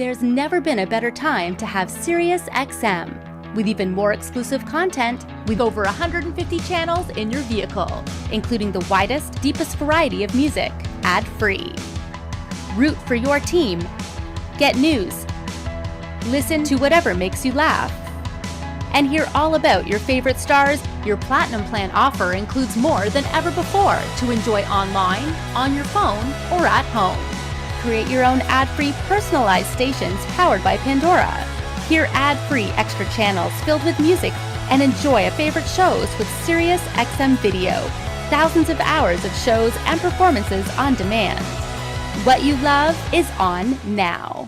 There's never been a better time to have SiriusXM. With even more exclusive content, with over 150 channels in your vehicle, including the widest, deepest variety of music, ad-free. Root for your team. Get news. Listen to whatever makes you laugh. And hear all about your favorite stars. Your Platinum Plan offer includes more than ever before to enjoy online, on your phone, or at home. Create your own ad-free personalized stations powered by Pandora. Hear ad-free extra channels filled with music and enjoy a favorite shows with SiriusXM Video. Thousands of hours of shows and performances on demand. What you love is on now.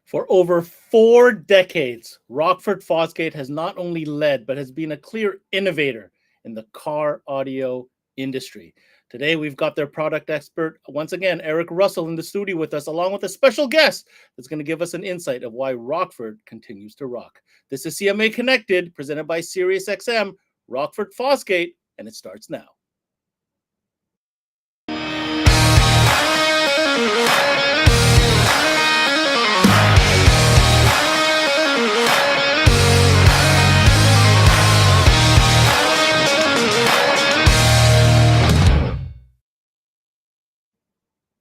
For over 4 decades, Rockford Fosgate has not only led, but has been a clear innovator in the car audio industry. Today, we've got their product expert, once again, Eric Russell, in the studio with us, along with a special guest that's going to give us an insight of why Rockford continues to rock. This is CMA Connected, presented by SiriusXM, Rockford Fosgate, and it starts now.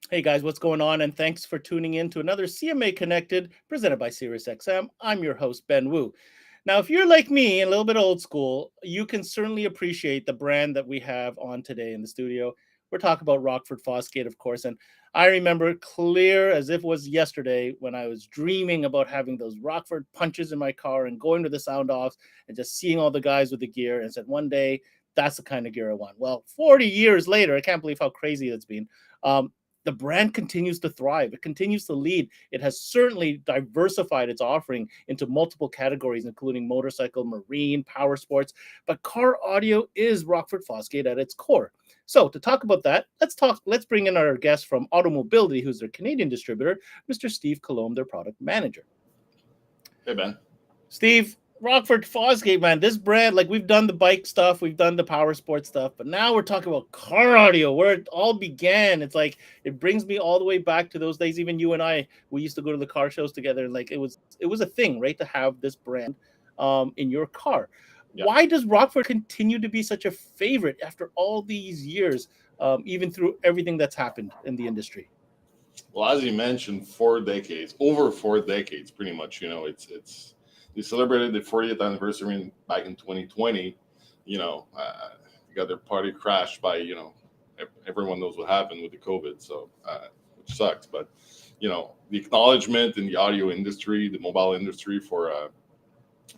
Hey guys, what's going on? And thanks for tuning in to another CMA Connected presented by SiriusXM. I'm your host, Ben Wu. Now, if you're like me, a little bit old school, you can certainly appreciate the brand that we have on today in the studio. We're talking about Rockford Fosgate, of course. And I remember clear as if it was yesterday when I was dreaming about having those Rockford punches in my car and going to the sound offs and just seeing all the guys with the gear and said, one day, that's the kind of gear I want. Well, 40 years later, I can't believe how crazy it's been. The brand continues to thrive. It continues to lead. It has certainly diversified its offering into multiple categories, including motorcycle, marine, power sports. But car audio is Rockford Fosgate at its core. So to talk about that, let's bring in our guest from Automobility, who's their Canadian distributor, Mr. Steve Colombe, their product manager. Hey, Ben. Steve, Rockford Fosgate, man, this brand, like we've done the bike stuff, we've done the power sports stuff, but now we're talking about car audio, where it all began. It's like, it brings me all the way back to those days. Even you and I, we used to go to the car shows together, and like it was a thing, right, to have this brand in your car. Yeah. Why does Rockford continue to be such a favorite after all these years, even through everything that's happened in the industry? Well, as you mentioned, over 4 decades, pretty much. You know, they celebrated the 40th anniversary back in 2020. You know, got their party crashed by, you know, everyone knows what happened with the COVID, so which sucks. But you know, the acknowledgement in the audio industry, the mobile industry for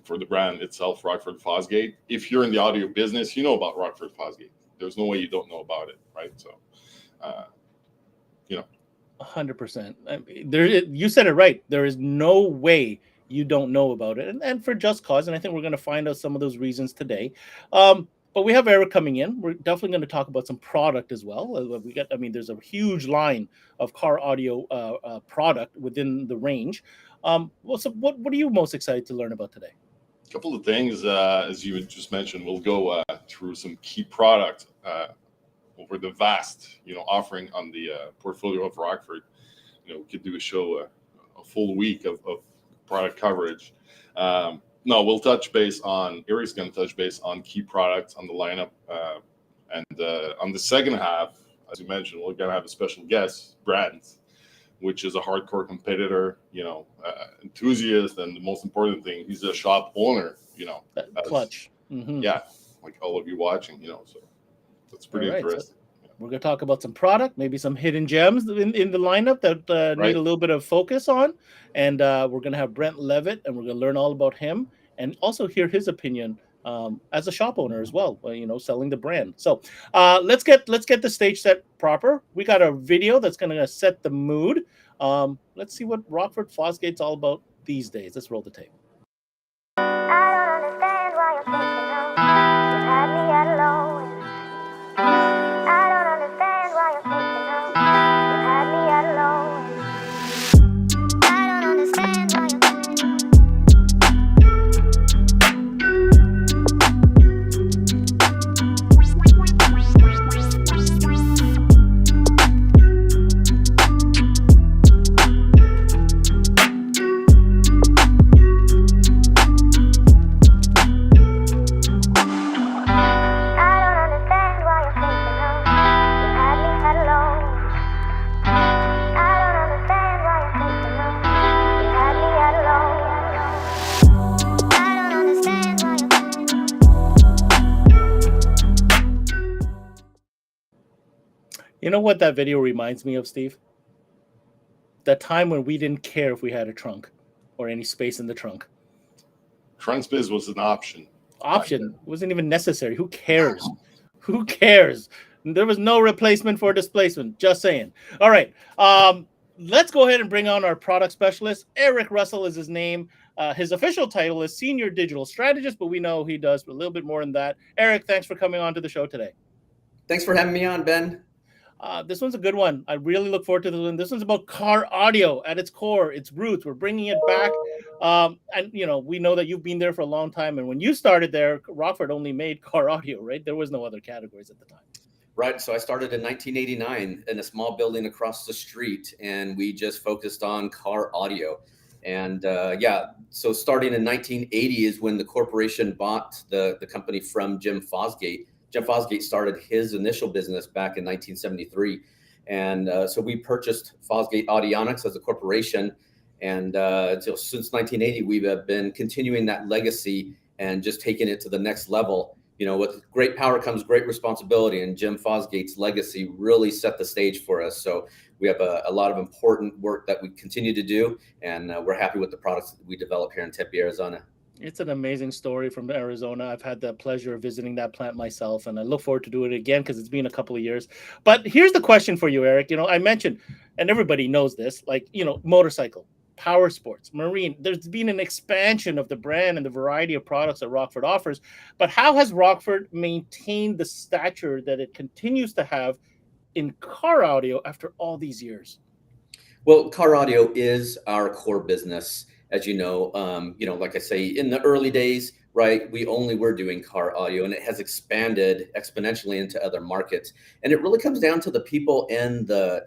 the brand itself, Rockford Fosgate. If you're in the audio business, you know about Rockford Fosgate. There's no way you don't know about it, right? So, you know, 100%. You said it right. There is no way you don't know about it, and for just cause. And I think we're going to find out some of those reasons today. But we have Eric coming in. We're definitely going to talk about some product as well. There's a huge line of car audio product within the range. What are you most excited to learn about today? A couple of things, as you just mentioned. We'll go through some key product over the vast, you know, offering on the portfolio of Rockford. You know, we could do a show, a full week of product coverage. No, we'll touch base on, Eric's going to touch base on key products on the lineup. And on the second half, as you mentioned, we're going to have a special guest, Brent, which is a hardcore competitor, you know, enthusiast. And the most important thing, he's a shop owner, you know. Clutch. Mm-hmm. Yeah, like all of you watching, you know, so that's pretty interesting. So we're going to talk about some product, maybe some hidden gems in the lineup that need a little bit of focus on. And we're going to have Brent Leavitt, and we're going to learn all about him and also hear his opinion as a shop owner as well, you know, selling the brand. So let's get the stage set proper. We got a video that's going to set the mood. Let's see what Rockford Fosgate's all about these days. Let's roll the tape. I don't understand why you're thinking of. You've had me at a low. I don't understand why you're thinking of. You've had me at a You know what that video reminds me of, Steve? That time when we didn't care if we had a trunk or any space in the trunk. Trunk space was an option. Option wasn't even necessary. Who cares? Who cares? There was no replacement for displacement. Just saying. All right. Let's go ahead and bring on our product specialist. Eric Russell is his name. His official title is Senior Digital Strategist, but we know he does a little bit more than that. Eric, thanks for coming on to the show today. Thanks for having me on, Ben. This one's a good one. I really look forward to this one. This one's about car audio at its core, its roots. We're bringing it back. And, you know, we know that you've been there for a long time. And when you started there, Rockford only made car audio, right? There was no other categories at the time. Right. So I started in 1989 in a small building across the street, and we just focused on car audio. And so starting in 1980 is when the corporation bought the company from Jim Fosgate. Jim Fosgate started his initial business back in 1973. And so we purchased Fosgate Audionics as a corporation. And so since 1980, we've been continuing that legacy and just taking it to the next level. You know, with great power comes great responsibility, and Jim Fosgate's legacy really set the stage for us. So we have a lot of important work that we continue to do, and we're happy with the products that we develop here in Tempe, Arizona. It's an amazing story from Arizona. I've had the pleasure of visiting that plant myself, and I look forward to doing it again because it's been a couple of years. But here's the question for you, Eric. You know, I mentioned, and everybody knows this, like, you know, motorcycle, power sports, marine. There's been an expansion of the brand and the variety of products that Rockford offers. But how has Rockford maintained the stature that it continues to have in car audio after all these years? Well, car audio is our core business. As you know, like I say, in the early days, right, we only were doing car audio, and it has expanded exponentially into other markets. And it really comes down to the people and the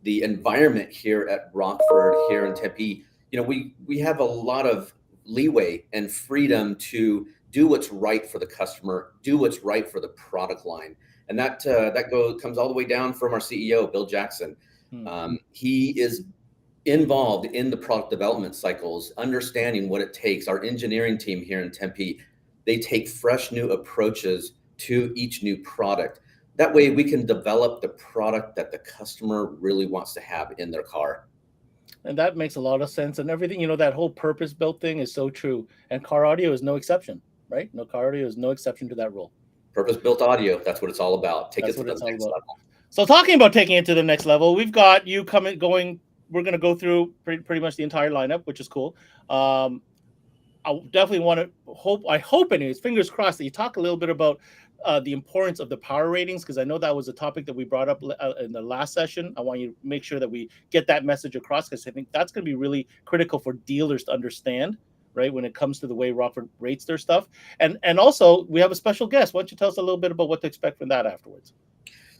environment here at Rockford, here in Tempe. You know, we have a lot of leeway and freedom to do what's right for the customer, do what's right for the product line. And that comes all the way down from our CEO, Bill Jackson. He is involved in the product development cycles, understanding what it takes. Our engineering team here in Tempe, they take fresh new approaches to each new product. That way we can develop the product that the customer really wants to have in their car. And that makes a lot of sense. And everything, you know, that whole purpose-built thing is so true. And car audio is no exception, right? No, car audio is no exception to that rule. Purpose-built audio, that's what it's all about. Take it to the next level. So talking about taking it to the next level, we've got you going. We're going to go through pretty much the entire lineup, which is cool. I definitely want to I hope anyways, fingers crossed, that you talk a little bit about the importance of the power ratings, because I know that was a topic that we brought up in the last session. I want you to make sure that we get that message across, because I think that's going to be really critical for dealers to understand, right, when it comes to the way Rockford rates their stuff. And also, we have a special guest. Why don't you tell us a little bit about what to expect from that afterwards?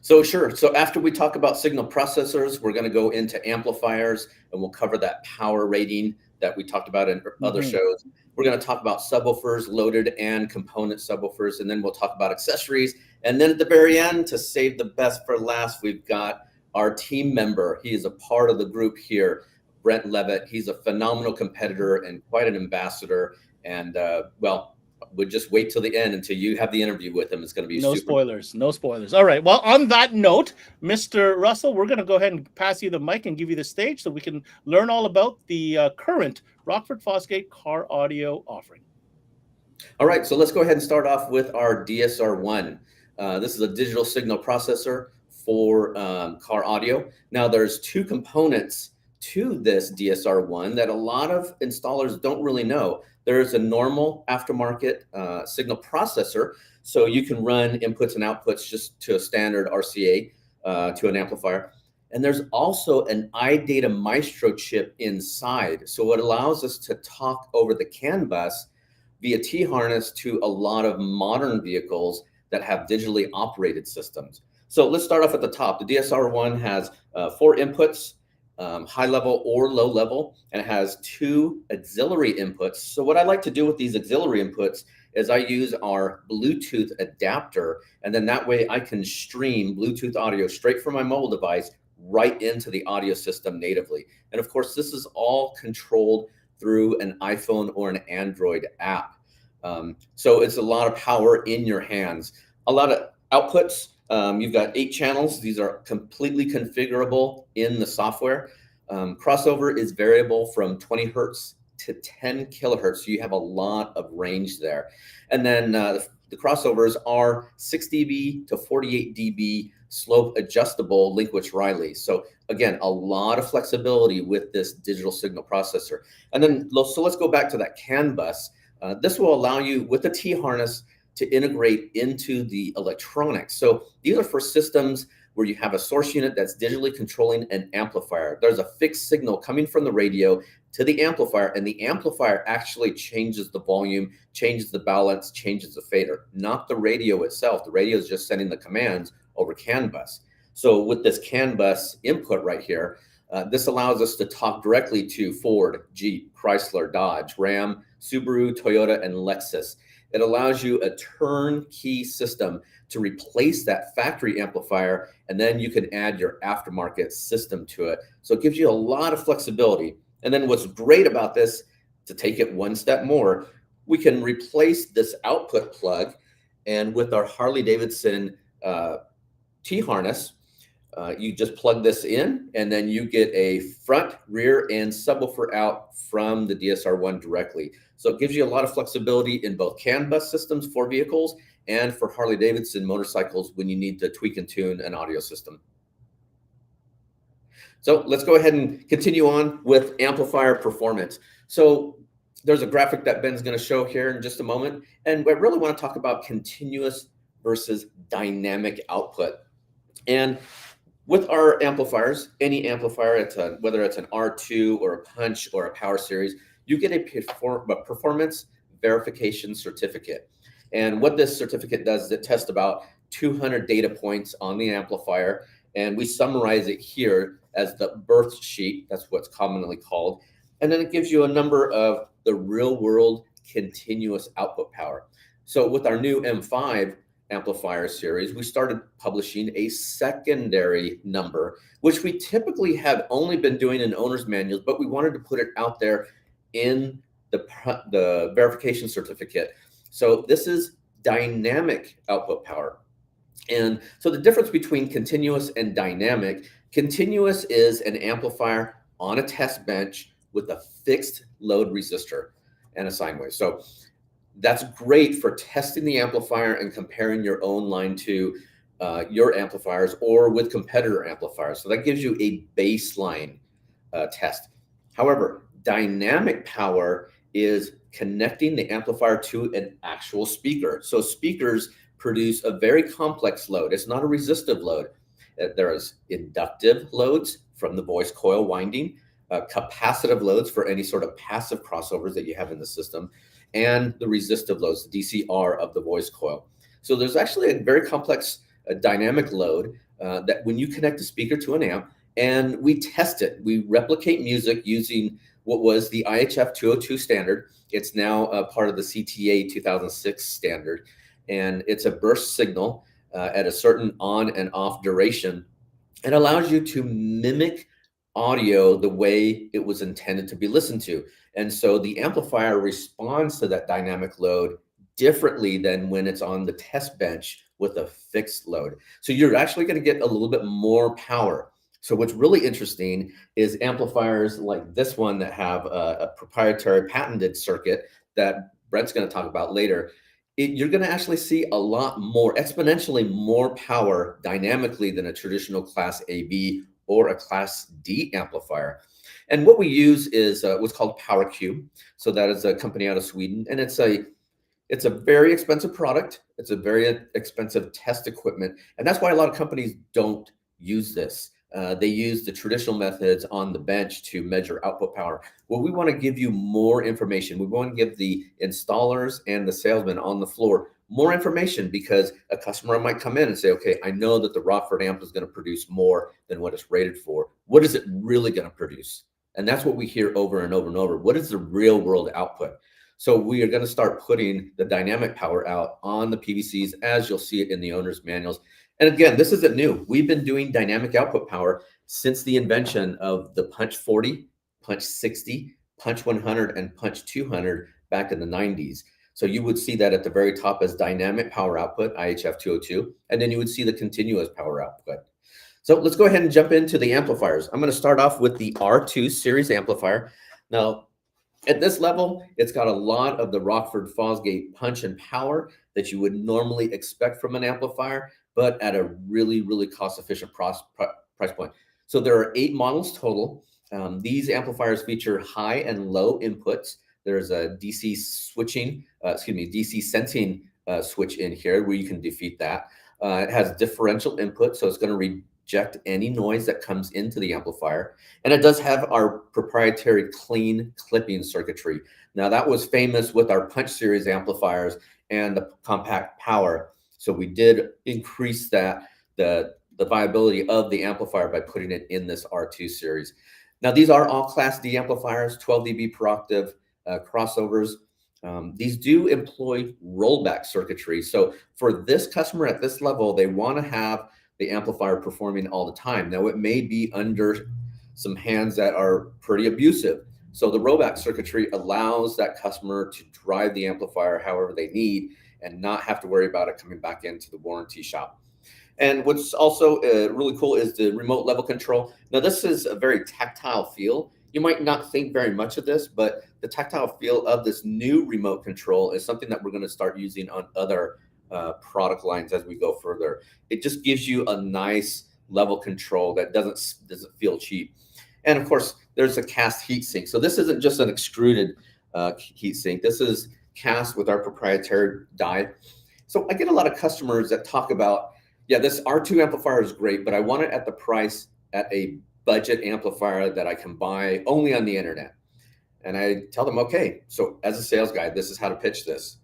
So sure. So after we talk about signal processors, we're going to go into amplifiers, and we'll cover that power rating that we talked about in other shows. We're going to talk about subwoofers, loaded and component subwoofers, and then we'll talk about accessories. And then at the very end, to save the best for last, we've got our team member. He is a part of the group here, Brent Leavitt. He's a phenomenal competitor and quite an ambassador. And we'll just wait till the end until you have the interview with him. It's going to be no spoilers. All right. Well, on that note, Mr. Russell, we're going to go ahead and pass you the mic and give you the stage so we can learn all about the current Rockford Fosgate car audio offering. All right. So let's go ahead and start off with our DSR1. This is a digital signal processor for car audio. Now, there's two components to this DSR1 that a lot of installers don't really know. There's a normal aftermarket signal processor, so you can run inputs and outputs just to a standard RCA to an amplifier. And there's also an iData Maestro chip inside, so it allows us to talk over the CAN bus via T-harness to a lot of modern vehicles that have digitally operated systems. So let's start off at the top. The DSR1 has 4 inputs, high level or low level, and it has 2 auxiliary inputs. So what I like to do with these auxiliary inputs is I use our Bluetooth adapter, and then that way I can stream Bluetooth audio straight from my mobile device right into the audio system natively. And of course, this is all controlled through an iPhone or an Android app. So it's a lot of power in your hands. A lot of outputs. You've got 8 channels. These are completely configurable in the software. Crossover is variable from 20 hertz to 10 kilohertz. So you have a lot of range there. And then the crossovers are 6 dB to 48 dB slope adjustable Linkwitz-Riley. So again, a lot of flexibility with this digital signal processor. And then, so let's go back to that CAN bus. This will allow you with the T-harness to integrate into the electronics. So these are for systems where you have a source unit that's digitally controlling an amplifier. There's a fixed signal coming from the radio to the amplifier, and the amplifier actually changes the volume, changes the balance, changes the fader, not the radio itself. The radio is just sending the commands over CAN bus. So with this CAN bus input right here, this allows us to talk directly to Ford, Jeep, Chrysler, Dodge, Ram, Subaru, Toyota, and Lexus. It allows you a turnkey system to replace that factory amplifier, and then you can add your aftermarket system to it. So it gives you a lot of flexibility. And then what's great about this, to take it one step more, we can replace this output plug, and with our Harley-Davidson T-harness, you just plug this in, and then you get a front, rear, and subwoofer out from the DSR-1 directly. So it gives you a lot of flexibility in both CAN bus systems for vehicles and for Harley-Davidson motorcycles when you need to tweak and tune an audio system. So let's go ahead and continue on with amplifier performance. So there's a graphic that Ben's going to show here in just a moment, and I really want to talk about continuous versus dynamic output. And with our amplifiers, any amplifier, whether it's an R2 or a Punch or a Power Series, you get a performance verification certificate. And what this certificate does is it tests about 200 data points on the amplifier, and we summarize it here as the birth sheet. That's what's commonly called. And then it gives you a number of the real world continuous output power. So with our new M5 amplifier series, we started publishing a secondary number, which we typically have only been doing in owner's manuals, but we wanted to put it out there in the verification certificate. So this is dynamic output power. And so the difference between continuous and dynamic, continuous is an amplifier on a test bench with a fixed load resistor and a sine wave. So that's great for testing the amplifier and comparing your own line to your amplifiers or with competitor amplifiers. So that gives you a baseline test. However, dynamic power is connecting the amplifier to an actual speaker. So speakers produce a very complex load. It's not a resistive load. There is inductive loads from the voice coil winding, capacitive loads for any sort of passive crossovers that you have in the system, and the resistive loads, the DCR of the voice coil. So there's actually a very complex dynamic load that when you connect the speaker to an amp, and we test it, we replicate music using what was the IHF 202 standard. It's now a part of the CTA 2006 standard, and it's a burst signal at a certain on and off duration. It allows you to mimic audio the way it was intended to be listened to. And so the amplifier responds to that dynamic load differently than when it's on the test bench with a fixed load. So you're actually going to get a little bit more power. So what's really interesting is amplifiers like this one that have a proprietary patented circuit that Brent's going to talk about later. You're going to actually see a lot more, exponentially more power dynamically than a traditional Class AB or a Class D amplifier. And what we use is what's called Power Cube. So that is a company out of Sweden, and it's a very expensive product. It's a very expensive test equipment, and that's why a lot of companies don't use this. They use the traditional methods on the bench to measure output power. Well, we want to give you more information. We want to give the installers and the salesmen on the floor more information, because a customer might come in and say, okay, I know that the Rockford amp is going to produce more than what it's rated for. What is it really going to produce? And that's what we hear over and over and over. What is the real world output? So we are going to start putting the dynamic power out on the PVCs, as you'll see it in the owner's manuals. And again, this isn't new. We've been doing dynamic output power since the invention of the Punch 40, Punch 60, Punch 100, and Punch 200 back in the 90s. So you would see that at the very top as dynamic power output, IHF 202, and then you would see the continuous power output. So let's go ahead and jump into the amplifiers. I'm going to start off with the R2 series amplifier. Now, at this level, it's got a lot of the Rockford Fosgate punch and power that you would normally expect from an amplifier, but at a really, really cost-efficient price point. So there are 8 models total. These amplifiers feature high and low inputs. There's a DC sensing switch in here where you can defeat that. It has differential input, so it's going to reject any noise that comes into the amplifier. And it does have our proprietary clean clipping circuitry. Now that was famous with our punch series amplifiers and the compact power. So we did increase the viability of the amplifier by putting it in this R2 series. Now these are all Class D amplifiers, 12 dB per octave crossovers. These do employ rollback circuitry. So for this customer at this level, they want to have the amplifier performing all the time. Now it may be under some hands that are pretty abusive. So the rollback circuitry allows that customer to drive the amplifier however they need and not have to worry about it coming back into the warranty shop. And what's also really cool is the remote level control. Now this is a very tactile feel. You might not think very much of this, but the tactile feel of this new remote control is something that we're going to start using on other product lines as we go further. It just gives you a nice level control that doesn't feel cheap. And of course, there's a cast heat sink. So this isn't just an extruded heat sink. This is cast with our proprietary die. So I get a lot of customers that talk about, yeah, this R2 amplifier is great, but I want it at the price at a budget amplifier that I can buy only on the internet. And I tell them, okay, so as a sales guy, this is how to pitch this.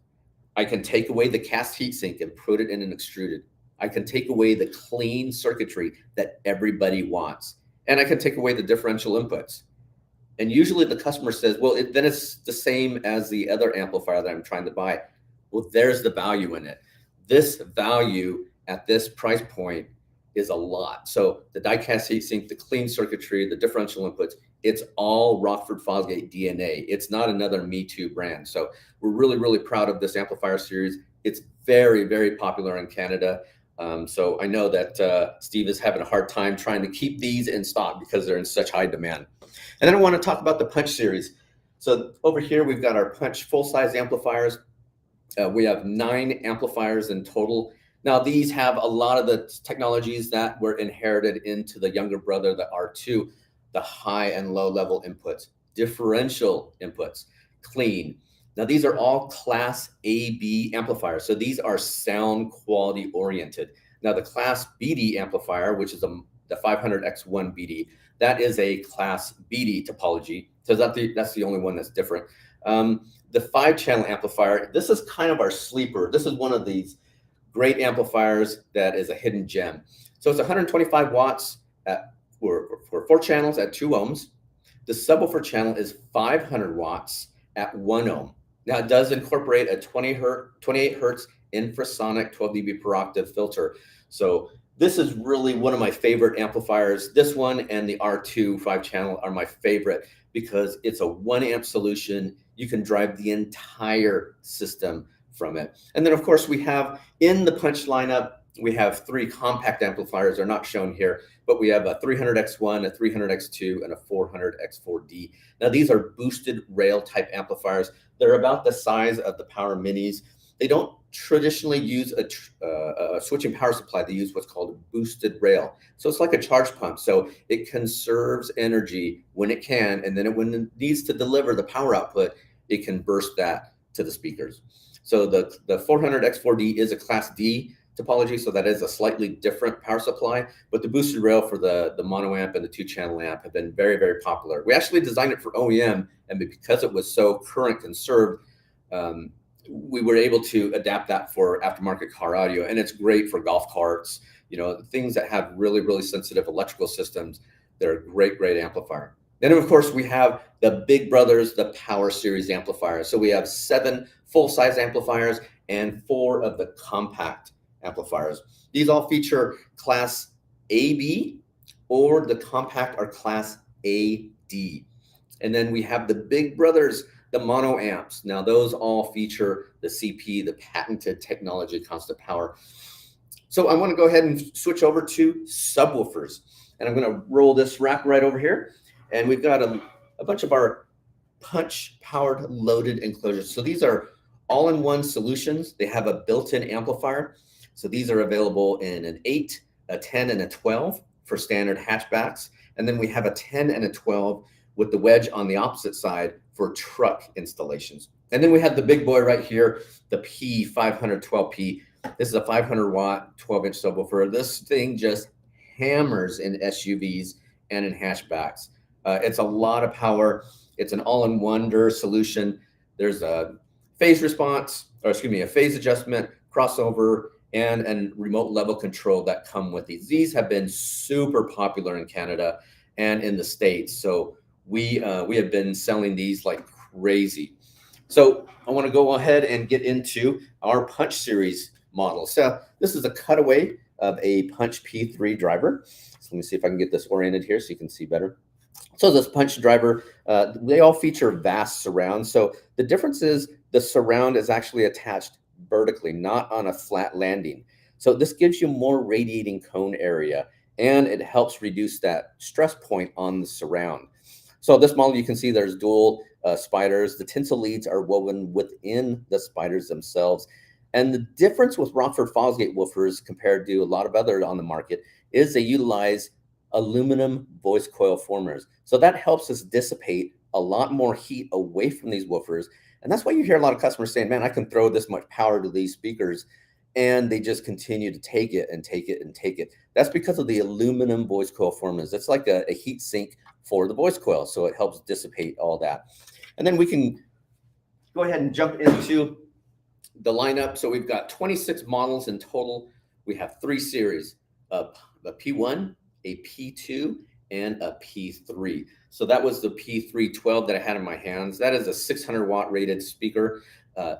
I can take away the cast heatsink and put it in an extruded. I can take away the clean circuitry that everybody wants. And I can take away the differential inputs. And usually the customer says, well, then it's the same as the other amplifier that I'm trying to buy. Well, there's the value in it. This value at this price point is a lot. So the die-cast heatsink, the clean circuitry, the differential inputs, it's all Rockford Fosgate DNA. It's not another Me Too brand. So we're really, really proud of this amplifier series. It's very, very popular in Canada. So I know that Steve is having a hard time trying to keep these in stock because they're in such high demand. And then I want to talk about the punch series. So over here, we've got our punch full-size amplifiers. We have 9 amplifiers in total. Now, these have a lot of the technologies that were inherited into the younger brother, the R2, the high and low level inputs, differential inputs, clean. Now, these are all Class AB amplifiers. So these are sound quality oriented. Now, the Class BD amplifier, which is the 500X1 BD, that is a Class BD topology. So that's the only one that's different. The 5-channel amplifier, this is kind of our sleeper. This is one of these great amplifiers that is a hidden gem. So it's 125 watts for 4 channels at 2 ohms. The subwoofer channel is 500 watts at 1 ohm. Now it does incorporate a 28 hertz infrasonic 12 dB per octave filter. So this is really one of my favorite amplifiers. This one and the R2 5-channel are my favorite because it's a 1 amp solution. You can drive the entire system from it. And then of course we have in the punch lineup, we have 3 compact amplifiers. They're not shown here, but we have a 300X1, a 300X2, and a 400X4D. Now these are boosted rail type amplifiers. They're about the size of the Power Minis. They don't traditionally use a switching power supply. They use what's called a boosted rail. So it's like a charge pump. So it conserves energy when it can, and then when it needs to deliver the power output, it can burst that to the speakers. So the 400X4D is a Class D topology, so that is a slightly different power supply, but the boosted rail for the mono amp and the 2-channel amp have been very, very popular. We actually designed it for OEM, and because it was so current conserved, we were able to adapt that for aftermarket car audio, and it's great for golf carts, you know, things that have really, really sensitive electrical systems. They're a great, great amplifier. Then, of course, we have the big brothers, the Power Series amplifiers. So we have 7 full-size amplifiers and 4 of the compact amplifiers. These all feature Class AB, or the compact are Class AD. And then we have the big brothers, the mono amps. Now those all feature the CP, the patented technology, constant power. So I want to go ahead and switch over to subwoofers, and I'm going to roll this rack right over here. And we've got a bunch of our punch powered loaded enclosures. So these are all-in-one solutions. They have a built-in amplifier. So these are available in an 8, a 10, and a 12 for standard hatchbacks. And then we have a 10 and a 12 with the wedge on the opposite side for truck installations. And then we have the big boy right here, the P512P. This is a 500 watt, 12-inch subwoofer. This thing just hammers in SUVs and in hatchbacks. It's a lot of power. It's an all-in-one solution. There's a phase response, or excuse me, a phase adjustment, crossover, and remote level control that come with these. These have been super popular in Canada and in the States. So we have been selling these like crazy. So I want to go ahead and get into our Punch series model. So this is a cutaway of a Punch P3 driver. So let me see if I can get this oriented here so you can see better. So this Punch driver, they all feature vast surround. So the difference is the surround is actually attached vertically, not on a flat landing. So this gives you more radiating cone area, and it helps reduce that stress point on the surround. So this model, you can see there's dual spiders. The tinsel leads are woven within the spiders themselves. And the difference with Rockford Fosgate woofers compared to a lot of others on the market is they utilize aluminum voice coil formers. So that helps us dissipate a lot more heat away from these woofers. And that's why you hear a lot of customers saying, man, I can throw this much power to these speakers, and they just continue to take it and take it and take it. That's because of the aluminum voice coil formers. It's like a heat sink for the voice coil. So it helps dissipate all that. And then we can go ahead and jump into the lineup. So we've got 26 models in total. We have 3 series, a P1, a P2, and a P3. So that was the P312 that I had in my hands. That is a 600 watt rated speaker.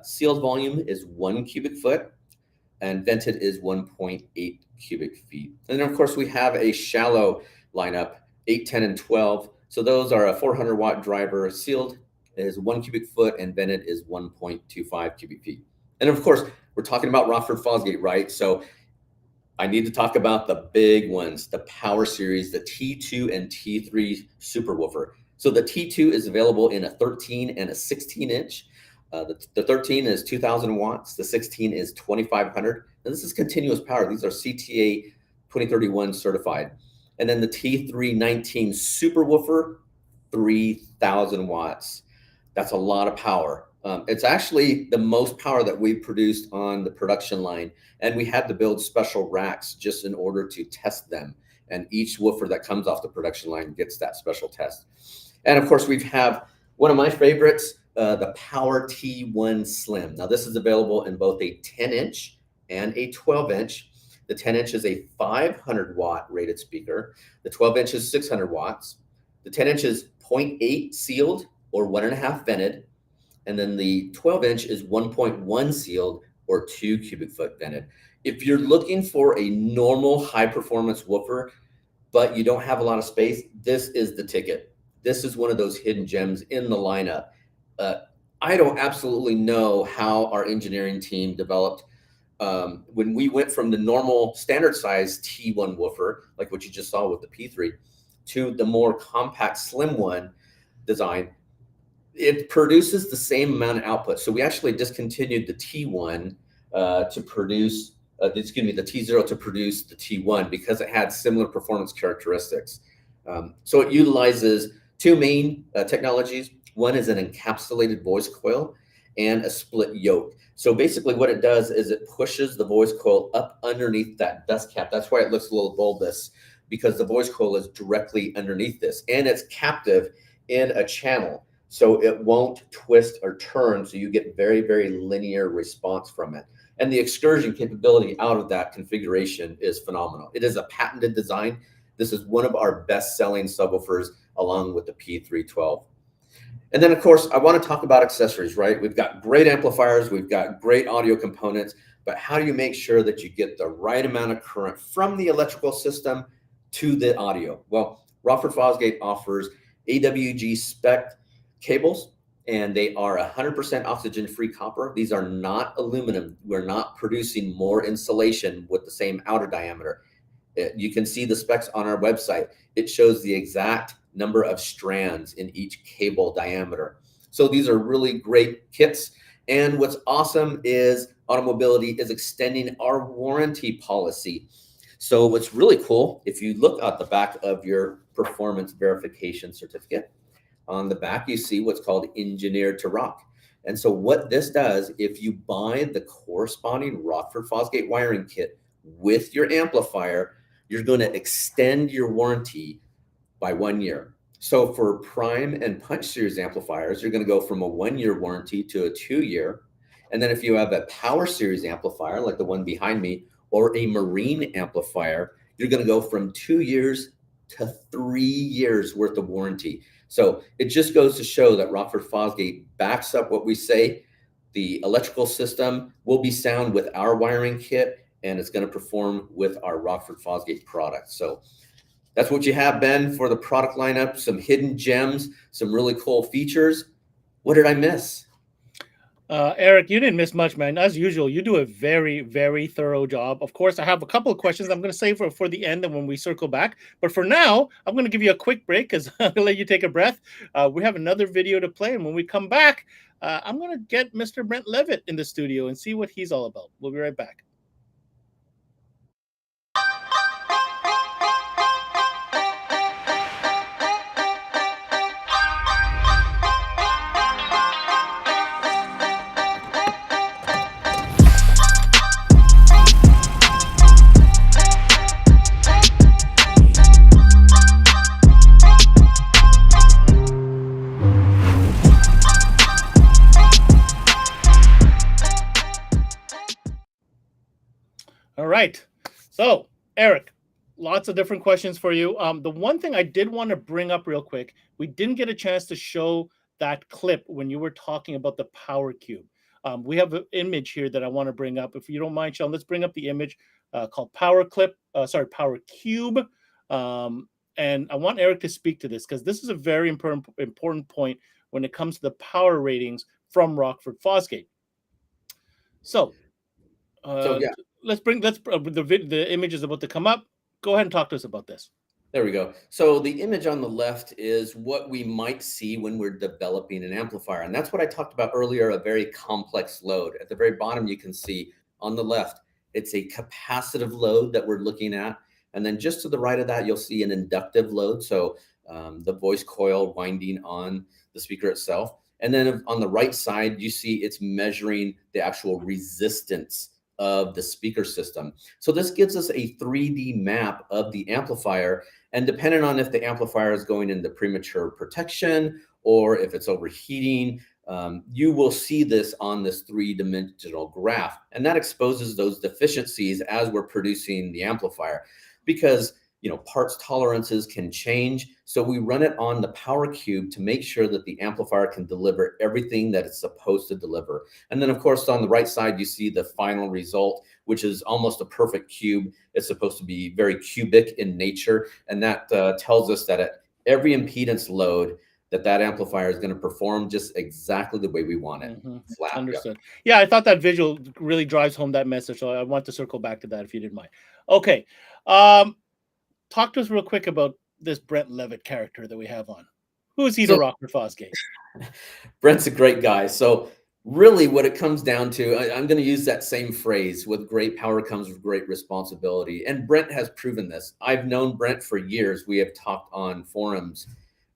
Sealed volume is 1 cubic foot, and vented is 1.8 cubic feet. And then of course we have a shallow lineup, 8, 10, and 12. So those are a 400 watt driver. Sealed is 1 cubic foot, and vented is 1.25 cubic feet. And of course, we're talking about Rockford Fosgate, right? So I need to talk about the big ones, the Power Series, the T2 and T3 superwoofer. So the T2 is available in a 13 and a 16 inch. The 13 is 2,000 watts. The 16 is 2,500. And this is continuous power. These are CTA 2031 certified. And then the T3 19 superwoofer, 3,000 watts. That's a lot of power. It's actually the most power that we've produced on the production line. And we had to build special racks just in order to test them. And each woofer that comes off the production line gets that special test. And of course, we have one of my favorites, the Power T1 Slim. Now this is available in both a 10 inch and a 12 inch. The 10 inch is a 500 watt rated speaker. The 12 inch is 600 watts. The 10 inch is 0.8 sealed or 1.5 vented. And then the 12 inch is 1.1 sealed or 2 cubic foot vented. If you're looking for a normal high performance woofer, but you don't have a lot of space, this is the ticket. This is one of those hidden gems in the lineup. I don't absolutely know how our engineering team developed when we went from the normal standard size T1 woofer, like what you just saw with the P3, to the more compact slim one design. It produces the same amount of output. So we actually discontinued the T1 to produce, the T0 to produce the T1 because it had similar performance characteristics. So it utilizes 2 main technologies. One is an encapsulated voice coil and a split yoke. So basically what it does is it pushes the voice coil up underneath that dust cap. That's why it looks a little bulbous, because the voice coil is directly underneath this, and it's captive in a channel. So it won't twist or turn, so you get very, very linear response from it. And the excursion capability out of that configuration is phenomenal. It is a patented design. This is one of our best-selling subwoofers, along with the P312. And then, of course, I want to talk about accessories, right? We've got great amplifiers, we've got great audio components, but how do you make sure that you get the right amount of current from the electrical system to the audio? Well, Rockford Fosgate offers AWG spec cables and they are 100% oxygen-free copper. These are not aluminum. We're not producing more insulation with the same outer diameter. You can see the specs on our website. It shows the exact number of strands in each cable diameter. So these are really great kits. And what's awesome is Automobility is extending our warranty policy. So what's really cool, if you look at the back of your performance verification certificate, on the back you see what's called Engineered to Rock. And so what this does, if you buy the corresponding Rockford Fosgate wiring kit with your amplifier, you're going to extend your warranty by 1 year. So for Prime and Punch series amplifiers, you're going to go from a 1-year warranty to a 2-year. And then if you have a Power series amplifier, like the one behind me, or a Marine amplifier, you're going to go from 2 years to 3 years worth of warranty. So it just goes to show that Rockford Fosgate backs up what we say. The electrical system will be sound with our wiring kit, and it's going to perform with our Rockford Fosgate product. So that's what you have, Ben, for the product lineup. Some hidden gems, some really cool features. What did I miss? Eric, you didn't miss much, man. As usual, you do a very, very thorough job. Of course, I have a couple of questions I'm going to save for the end and when we circle back. But for now, I'm going to give you a quick break because I'm going to let you take a breath. We have another video to play. And when we come back, I'm going to get Mr. Brent Leavitt in the studio and see what he's all about. We'll be right back. All right. So, Eric, lots of different questions for you. The one thing I did want to bring up real quick, we didn't get a chance to show that clip when you were talking about the Power Cube. We have an image here that I want to bring up. If you don't mind, Sean, let's bring up the image called Power Cube. And I want Eric to speak to this because this is a very important point when it comes to the power ratings from Rockford Fosgate. So yeah. The image is about to come up. Go ahead and talk to us about this. There we go. So the image on the left is what we might see when we're developing an amplifier. And that's what I talked about earlier, a very complex load. At the very bottom, you can see on the left, it's a capacitive load that we're looking at. And then just to the right of that, you'll see an inductive load. So the voice coil winding on the speaker itself. And then on the right side, you see it's measuring the actual resistance of the speaker system. So this gives us a 3D map of the amplifier, and depending on if the amplifier is going into premature protection or if it's overheating, you will see this on this 3-dimensional graph, and that exposes those deficiencies as we're producing the amplifier, because parts tolerances can change. So we run it on the Power Cube to make sure that the amplifier can deliver everything that it's supposed to deliver. And then of course, on the right side, you see the final result, which is almost a perfect cube. It's supposed to be very cubic in nature. And that tells us that at every impedance load, that amplifier is going to perform just exactly the way we want it. Flat. Understood. Yeah, I thought that visual really drives home that message. So I want to circle back to that if you didn't mind. Okay. Talk to us real quick about this Brent Leavitt character that we have on. Who is he to Rockford Fosgate? Brent's a great guy. So really what it comes down to, I'm going to use that same phrase, with great power comes with great responsibility. And Brent has proven this. I've known Brent for years. We have talked on forums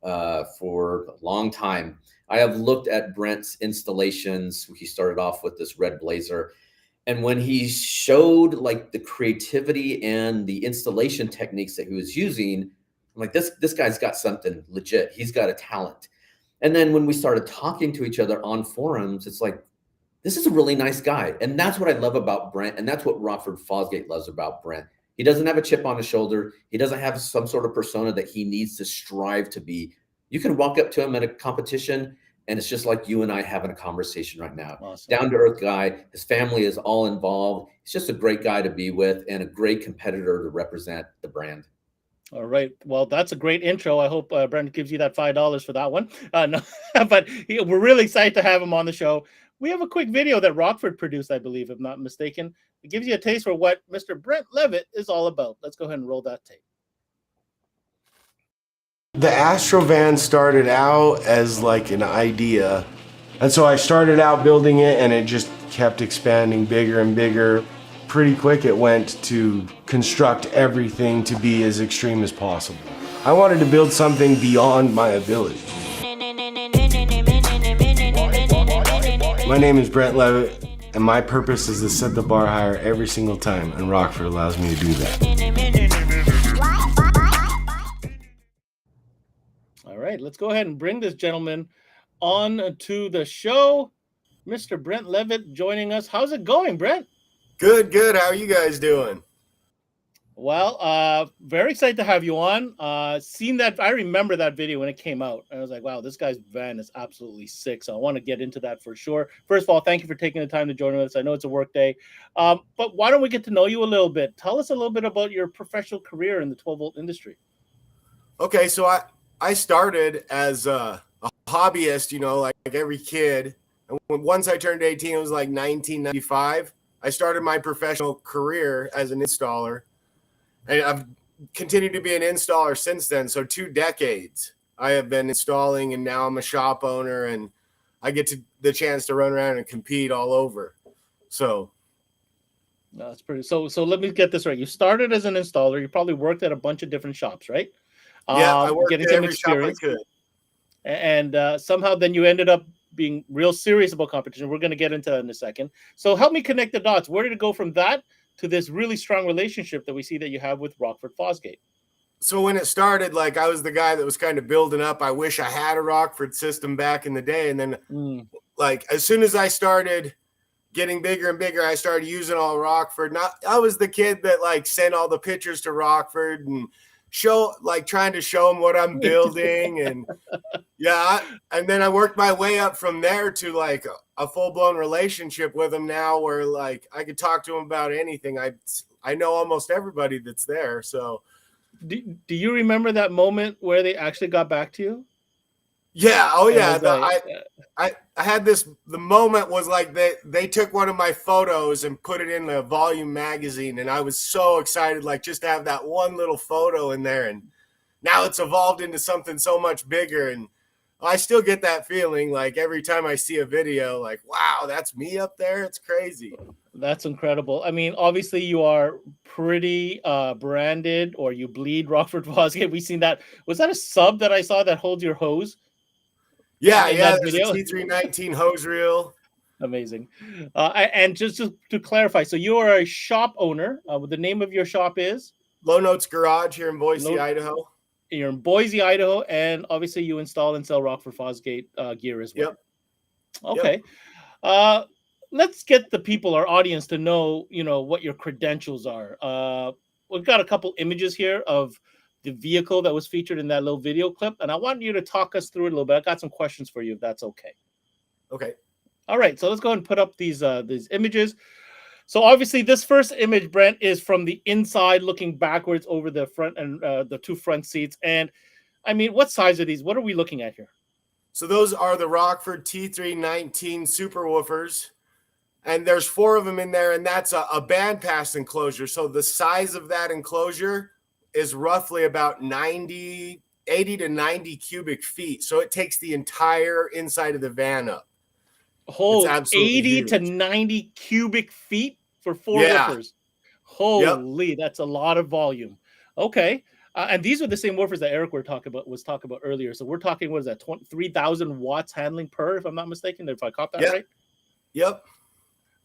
for a long time. I have looked at Brent's installations. He started off with this red blazer. And when he showed like the creativity and the installation techniques that he was using, I'm like, this guy's got something legit. He's got a talent. And then when we started talking to each other on forums, it's like, this is a really nice guy. And that's what I love about Brent. And that's what Rockford Fosgate loves about Brent. He doesn't have a chip on his shoulder. He doesn't have some sort of persona that he needs to strive to be. You can walk up to him at a competition and it's just like you and I having a conversation right now. Awesome. Down-to-earth guy. His family is all involved. He's just a great guy to be with and a great competitor to represent the brand. All right. Well, that's a great intro. I hope Brent gives you that $5 for that one. No, but we're really excited to have him on the show. We have a quick video that Rockford produced, I believe, if I'm not mistaken. It gives you a taste for what Mr. Brent Leavitt is all about. Let's go ahead and roll that tape. The Astrovan started out as like an idea. And so I started out building it and it just kept expanding bigger and bigger. Pretty quick it went to construct everything to be as extreme as possible. I wanted to build something beyond my ability. My name is Brent Leavitt and my purpose is to set the bar higher every single time, and Rockford allows me to do that. All right, let's go ahead and bring this gentleman on to the show. Mr. Brent Leavitt joining us. How's it going, Brent? Good. How are you guys doing? Well, very excited to have you on. Seen that, I remember that video when it came out. I was like, wow, this guy's van is absolutely sick. So I want to get into that for sure. First of all, thank you for taking the time to join us. I know it's a work day. But why don't we get to know you a little bit? Tell us a little bit about your professional career in the 12-volt industry. Okay, so I started as a hobbyist, like every kid. And once I turned 18, it was like 1995. I started my professional career as an installer. And I've continued to be an installer since then. So 2 decades I have been installing, and now I'm a shop owner and I get the chance to run around and compete all over. So that's pretty. So let me get this right. You started as an installer. You probably worked at a bunch of different shops, right? Yeah, I worked getting at some every experience. shop I could. And somehow then you ended up being real serious about competition. We're going to get into that in a second. So help me connect the dots. Where did it go from that to this really strong relationship that we see that you have with Rockford Fosgate? So when it started, like I was the guy that was kind of building up. I wish I had a Rockford system back in the day. And then like as soon as I started getting bigger and bigger, I started using all Rockford. I was the kid that like sent all the pictures to Rockford and trying to show them what I'm building. And and then I worked my way up from there to like a full-blown relationship with them now, where like I could talk to them about anything. I know almost everybody that's there. So do you remember that moment where they actually got back to you? Yeah. Oh yeah. I had the moment was like they took one of my photos and put it in the Volume magazine, and I was so excited, like just to have that one little photo in there. And now it's evolved into something so much bigger. And I still get that feeling like every time I see a video, like, wow, that's me up there. It's crazy. That's incredible. I mean, obviously you are pretty branded, or you bleed Rockford Fosgate. We've seen that. Was that a sub that I saw that holds your hose? Yeah, there's a T319 hose reel. Amazing. And just to clarify, so you are a shop owner. The name of your shop is? Low Notes Garage here in Boise, Idaho. You're in Boise, Idaho, and obviously you install and sell Rockford Fosgate gear as well. Yep. Okay. Yep. Let's get the people, our audience, to know, what your credentials are. We've got a couple images here of the vehicle that was featured in that little video clip, and I want you to talk us through it a little bit. I got some questions for you, if that's okay. Okay. All right, so let's go ahead and put up these images. So obviously this first image, Brent, is from the inside looking backwards over the front and the 2 front seats. And I mean, what size are these? What are we looking at here? So those are the Rockford T319 super woofers. And there's 4 of them in there, and that's a bandpass enclosure. So the size of that enclosure is roughly about 80 to 90 cubic feet. So it takes the entire inside of the van up. Whole 80 huge. To 90 cubic feet for 4 woofers. Holy, that's a lot of volume. Okay. And these are the same woofers that Eric was talking about earlier. So we're talking, what is that, 3,000 watts handling per, if I'm not mistaken, if I caught that right? Yep.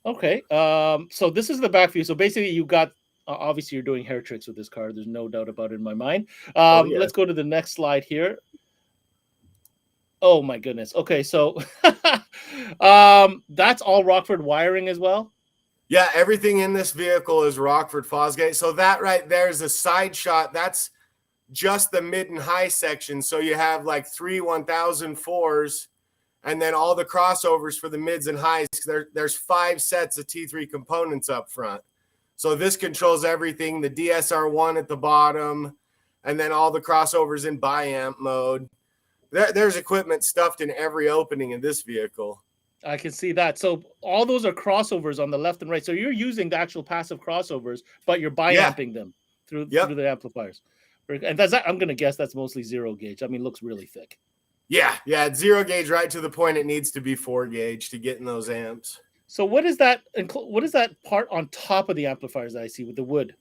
Okay. So this is the back view. So basically you got, obviously you're doing hair tricks with this car. There's no doubt about it in my mind. Let's go to the next slide here. Oh my goodness. Okay. So that's all Rockford wiring as well. Yeah. Everything in this vehicle is Rockford Fosgate. So that right there is a side shot. That's just the mid and high section. So you have like 3 1004s. And then all the crossovers for the mids and highs. There's 5 sets of T3 components up front. So this controls everything. The DSR1 at the bottom. and then all the crossovers in bi-amp mode. There's equipment stuffed in every opening in this vehicle. I can see that. So all those are crossovers on the left and right. So you're using the actual passive crossovers, but you're bi-amping them through the amplifiers. And I'm going to guess that's mostly 0 gauge. I mean, it looks really thick. Yeah, it's 0 gauge right to the point it needs to be 4 gauge to get in those amps. So what is that part on top of the amplifiers that I see with the wood?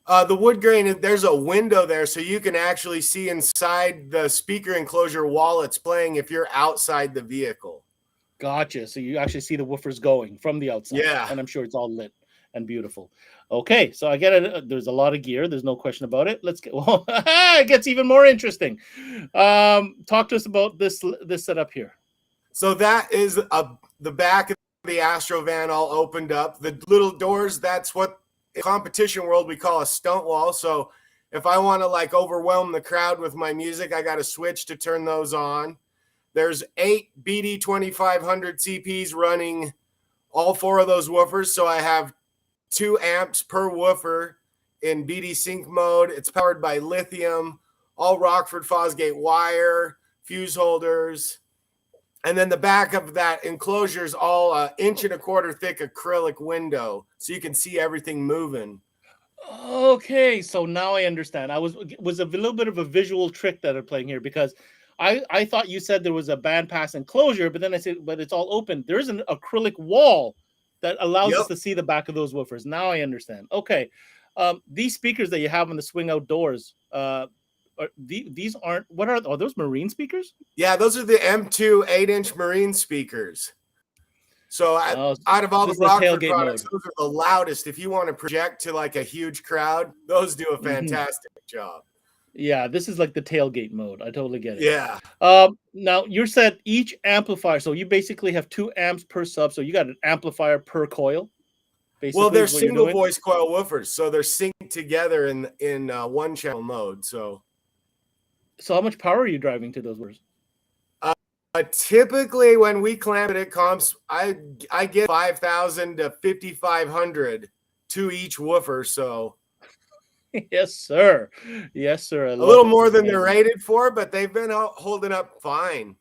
The wood grain, there's a window there, so you can actually see inside the speaker enclosure while it's playing if you're outside the vehicle. Gotcha. So you actually see the woofers going from the outside. Yeah. And I'm sure it's all lit and beautiful. Okay, so I get it. There's a lot of gear. There's no question about it. Let's get. Well, it gets even more interesting. Talk to us about this setup here. So that is the back of the Astro van all opened up. The little doors. That's what in competition world we call a stunt wall. So if I want to like overwhelm the crowd with my music, I got to switch to turn those on. There's 8 BD 2500 CPs running all 4 of those woofers. So I have 2 amps per woofer in BD sync mode. It's powered by lithium, all Rockford Fosgate wire, fuse holders. And then the back of that enclosure is all 1.25 inch thick acrylic window. So you can see everything moving. Okay, so now I understand. Was a little bit of a visual trick that I'm playing here because I thought you said there was a bandpass enclosure, but then I said, but it's all open. There's an acrylic wall that allows us to see the back of those woofers. Now I understand. Okay. These speakers that you have on the swing outdoors, these aren't, are those marine speakers? Yeah, those are the M2 8-inch marine speakers. So out of all the Rockford products, those are the loudest. If you want to project to like a huge crowd, those do a fantastic job. Yeah, this is like the tailgate mode. I totally get it. Yeah. Now you said each amplifier, so you basically have 2 amps per sub, so you got an amplifier per coil. Well, they're single voice coil woofers, so they're synced together in one channel mode. So how much power are you driving to those woofers? Typically, when we clamp it at comps, I get 5,000 to 5,500 to each woofer. So. Yes, sir. Yes, sir. A little more than they're rated for, but they've been holding up fine.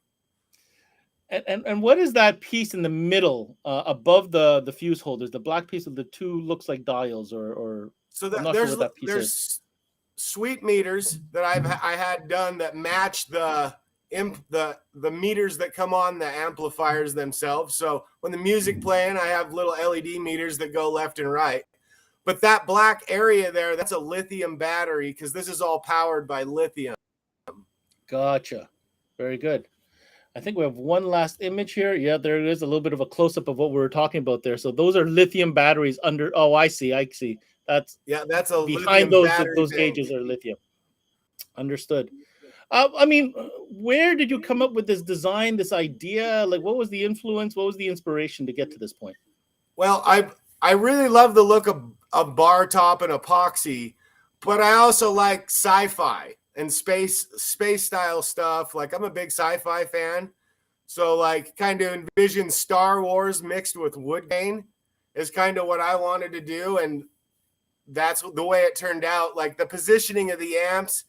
And what is that piece in the middle above the fuse holders? The black piece of the 2 looks like dials, or so there's sweet meters that I had done that match the meters that come on the amplifiers themselves. So when the music playing, I have little LED meters that go left and right. But that black area there, that's a lithium battery because this is all powered by lithium. Gotcha. Very good. I think we have one last image here. Yeah, there it is. A little bit of a close-up of what we were talking about there. So those are lithium batteries under. Oh, I see. That's a behind those gauges are lithium. Understood. I mean, where did you come up with this design, this idea? Like, what was the influence? What was the inspiration to get to this point? Well, I really love the look of bar top and epoxy, but I also like sci-fi and space style stuff. Like I'm a big sci-fi fan. So like kind of envision Star Wars mixed with wood grain is kind of what I wanted to do. And that's the way it turned out. Like the positioning of the amps,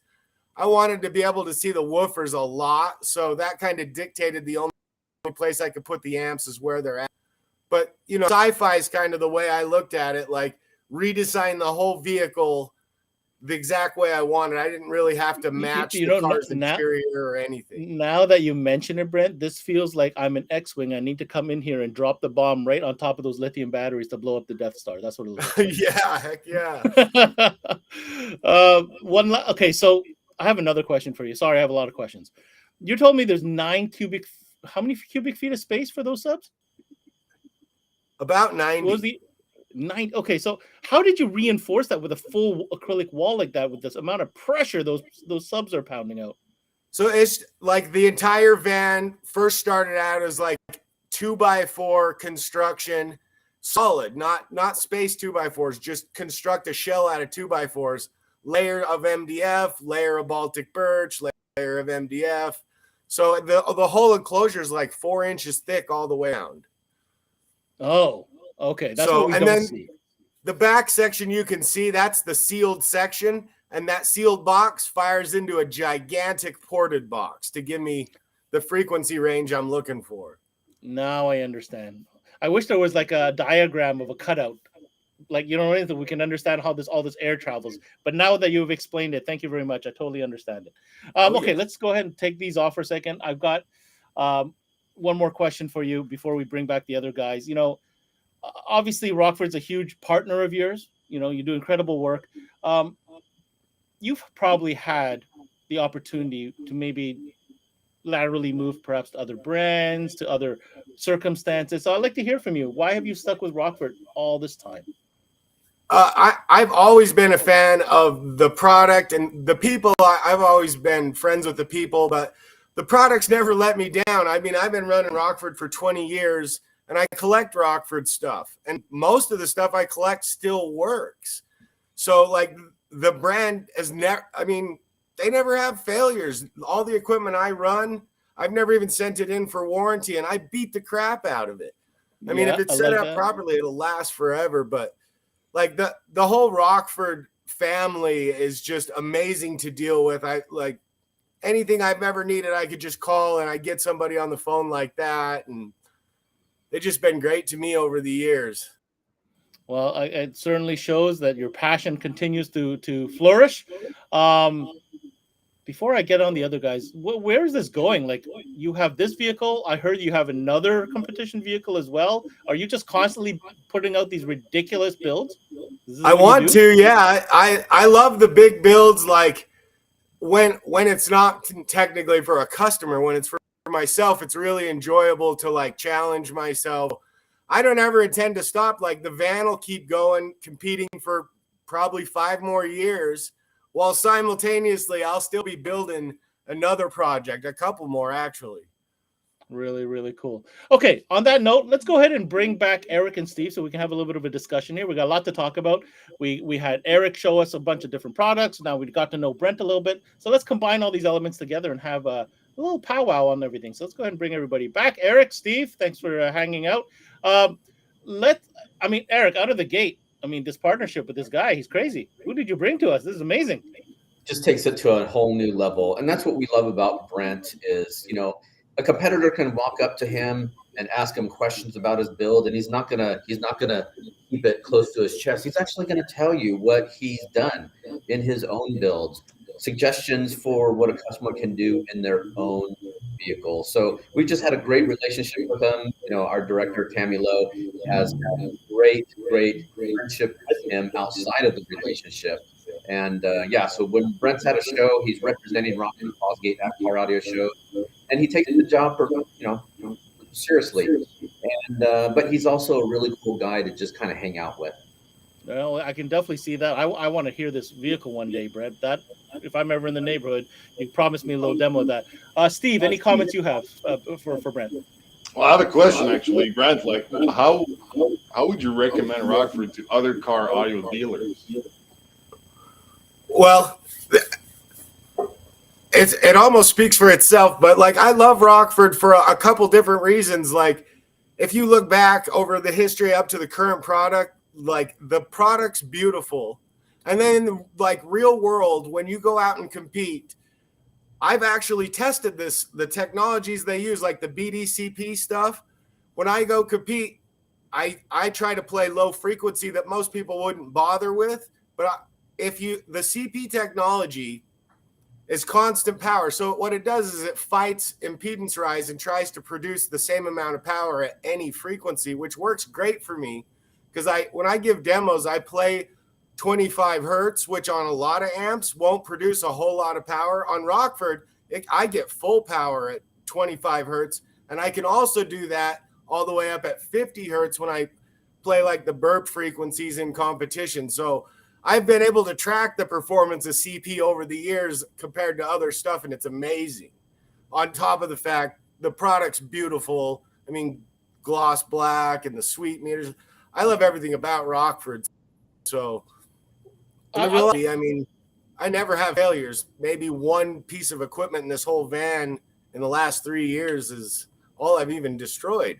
I wanted to be able to see the woofers a lot. So that kind of dictated the only place I could put the amps is where they're at. But, you know, sci-fi is kind of the way I looked at it, like redesign the whole vehicle the exact way I wanted. I didn't really have to match the car's interior or anything. Now that you mention it, Brent, this feels like I'm an X-Wing. I need to come in here and drop the bomb right on top of those lithium batteries to blow up the Death Star. That's what it looks like. Yeah, heck yeah. Okay, so I have another question for you. Sorry, I have a lot of questions. You told me there's how many cubic feet of space for those subs? About 90. What was the 9? Okay, so how did you reinforce that with a full acrylic wall like that with this amount of pressure those subs are pounding out? So it's like the entire van first started out as like 2x4 construction, solid, not space 2x4s, just construct a shell out of 2x4s, layer of MDF, layer of Baltic birch, layer of MDF. So the whole enclosure is like 4 inches thick all the way around. Oh, okay. That's what we don't see. The back section you can see, that's the sealed section. and that sealed box fires into a gigantic ported box to give me the frequency range I'm looking for. Now I understand. I wish there was like a diagram of a cutout, like, you know, that we can understand how all this air travels. But now that you've explained it, thank you very much. I totally understand it. Okay, let's go ahead and take these off for a second. I've got one more question for you before we bring back the other guys. You know, obviously Rockford's a huge partner of yours. You know, you do incredible work. You've probably had the opportunity to maybe laterally move perhaps to other brands, to other circumstances. So I'd like to hear from you. Why have you stuck with Rockford all this time? I've always been a fan of the product and the people. I've always been friends with the people, but the products never let me down. I mean, I've been running Rockford for 20 years and I collect Rockford stuff, and most of the stuff I collect still works. So like the brand has never, I mean, they never have failures. All the equipment I run, I've never even sent it in for warranty, and I beat the crap out of it. I mean, if it's set up properly, it'll last forever. But like the whole Rockford family is just amazing to deal with. I like anything I've ever needed, I could just call and I get somebody on the phone like that. And they've just been great to me over the years. Well, it certainly shows that your passion continues to flourish. Before I get on the other guys, where is this going? Like, you have this vehicle. I heard you have another competition vehicle as well. Are you just constantly putting out these ridiculous builds? I want to, yeah. I love the big builds. Like when it's not technically for a customer, when it's for myself, it's really enjoyable to like challenge myself. I don't ever intend to stop. Like the van will keep going, competing for probably 5 more years, while simultaneously I'll still be building another project, a couple more actually. Really, really cool. Okay, on that note, let's go ahead and bring back Eric and Steve so we can have a little bit of a discussion here. We got a lot to talk about. We had Eric show us a bunch of different products. Now we got to know Brent a little bit. So let's combine all these elements together and have a little powwow on everything. So let's go ahead and bring everybody back. Eric, Steve, thanks for hanging out. Eric, out of the gate, I mean, this partnership with this guy, he's crazy. Who did you bring to us? This is amazing. Just takes it to a whole new level. And that's what we love about Brent is, you know, a competitor can walk up to him and ask him questions about his build, and he's not gonna keep it close to his chest. He's actually gonna tell you what he's done in his own builds, suggestions for what a customer can do in their own vehicle. So we just had a great relationship with him. You know, our director Tammy Lowe has had a great friendship with him outside of the relationship. And so when Brent's at a show, he's representing Rockford Fosgate at car audio shows, and he takes the job for seriously. And but he's also a really cool guy to just kind of hang out with. Well, I can definitely see that. I want to hear this vehicle one day, Brent. That if I'm ever in the neighborhood, you promised me a little demo of that. Steve, any comments you have for Brent? Well, I have a question actually, Brent. Like, how would you recommend Rockford to other car audio dealers? Well, it almost speaks for itself, but like I love Rockford for a couple different reasons. Like if you look back over the history up to the current product, like the product's beautiful. And then like real world, when you go out and compete, I've actually tested the technologies they use, like the BDCP stuff. When I go compete, I try to play low frequency that most people wouldn't bother with, but the CP technology is constant power. So what it does is it fights impedance rise and tries to produce the same amount of power at any frequency, which works great for me because when I give demos, I play 25 hertz, which on a lot of amps won't produce a whole lot of power. On Rockford, I get full power at 25 hertz, and I can also do that all the way up at 50 hertz when I play like the burp frequencies in competition. So I've been able to track the performance of CP over the years compared to other stuff, and it's amazing. On top of the fact, the product's beautiful. I mean, gloss black and the sweet meters. I love everything about Rockford. So, I mean, I never have failures. Maybe one piece of equipment in this whole van in the last 3 years is all I've even destroyed.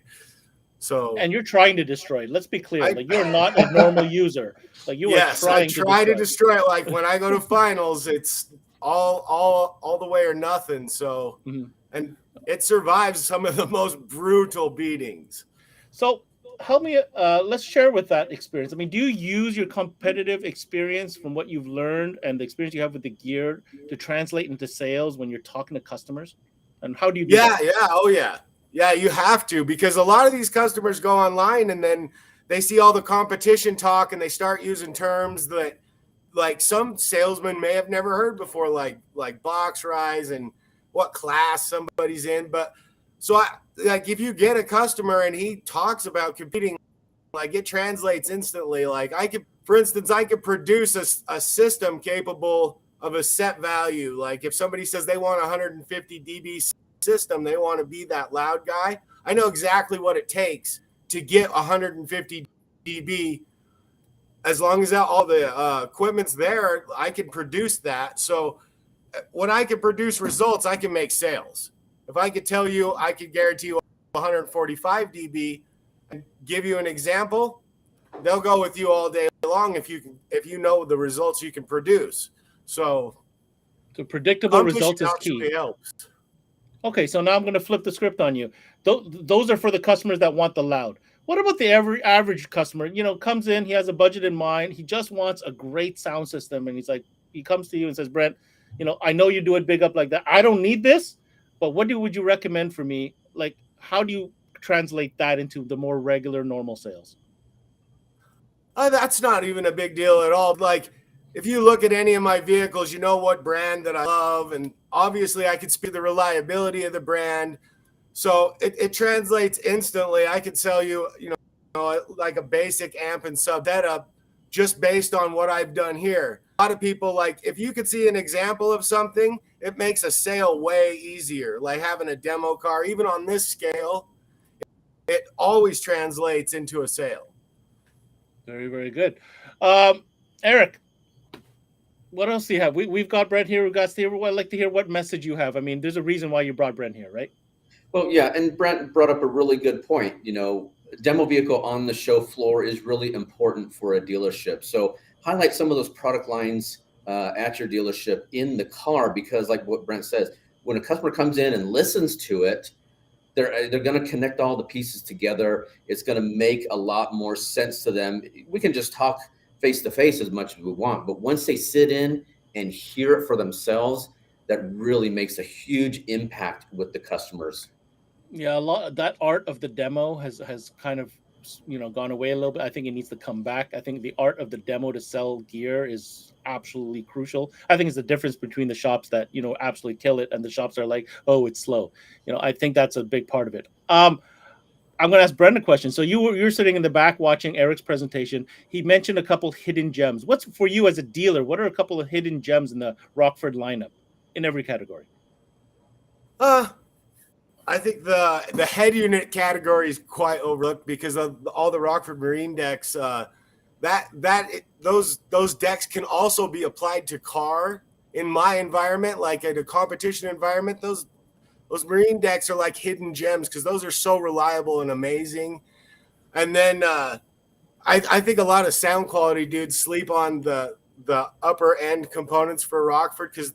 So, and you're trying to destroy it. Let's be clear. I- Like, you're not a normal user. Like, you yes, are I trying try to to destroy it. Like when I go to finals, it's all the way or nothing. So, Mhm. and it survives some of the most brutal beatings. So help me. Let's share with that experience. I mean, do you use your competitive experience from what you've learned and the experience you have with the gear to translate into sales when you're talking to customers? And how do you do Yeah, that? yeah, oh yeah. Yeah, you have to, because a lot of these customers go online and then they see all the competition talk and they start using terms that like some salesman may have never heard before, like box rise and what class somebody's in. But so I like if you get a customer and he talks about competing, like it translates instantly. Like I could, for instance, I could produce a system capable of a set value. Like if somebody says they want 150 dB system, they want to be that loud guy. I know exactly what it takes to get 150 dB. As long as that, all the equipment's there, I can produce that. So when I can produce results, I can make sales. If I could tell you, I could guarantee you 145 dB and give you an example, they'll go with you all day long if you know the results you can produce. So Predictable competition results is key. actually helps. Okay, so now I'm going to flip the script on you. Those are for the customers that want the loud. What about the average customer? You know, comes in, he has a budget in mind, he just wants a great sound system, and he comes to you and says, Brent, you know, I know you do it big up like that. I don't need this, but would you recommend for me? Like, how do you translate that into the more regular, normal sales? That's not even a big deal at all. Like, if you look at any of my vehicles, you know what brand that I love, and obviously I can speak the reliability of the brand. So it translates instantly. I could sell you, like a basic amp and sub setup just based on what I've done here. A lot of people, like, if you could see an example of something, it makes a sale way easier. Like having a demo car, even on this scale, it always translates into a sale. Very, very good. Eric, what else do you have? We've got Brent here. We've got Steve. I'd like to hear what message you have. I mean, there's a reason why you brought Brent here, right? Well, yeah, and Brent brought up a really good point. You know, demo vehicle on the show floor is really important for a dealership. So highlight some of those product lines at your dealership in the car, because like what Brent says, when a customer comes in and listens to it, they're going to connect all the pieces together. It's going to make a lot more sense to them. We can just talk face to face as much as we want, but once they sit in and hear it for themselves, that really makes a huge impact with the customers. Yeah, a lot that art of the demo has kind of gone away a little bit. I think it needs to come back. I think the art of the demo to sell gear is absolutely crucial. I think it's the difference between the shops that absolutely kill it and the shops that are like, oh, it's slow. I think that's a big part of it. I'm going to ask Brent a question. So you're sitting in the back watching Eric's presentation. He mentioned a couple hidden gems. What's for you as a dealer? What are a couple of hidden gems in the Rockford lineup in every category? I think the head unit category is quite overlooked because of all the Rockford Marine decks. Those decks can also be applied to car. In my environment, like at a competition environment, those Marine decks are like hidden gems because those are so reliable and amazing. And then I think a lot of sound quality dudes sleep on the upper end components for Rockford, because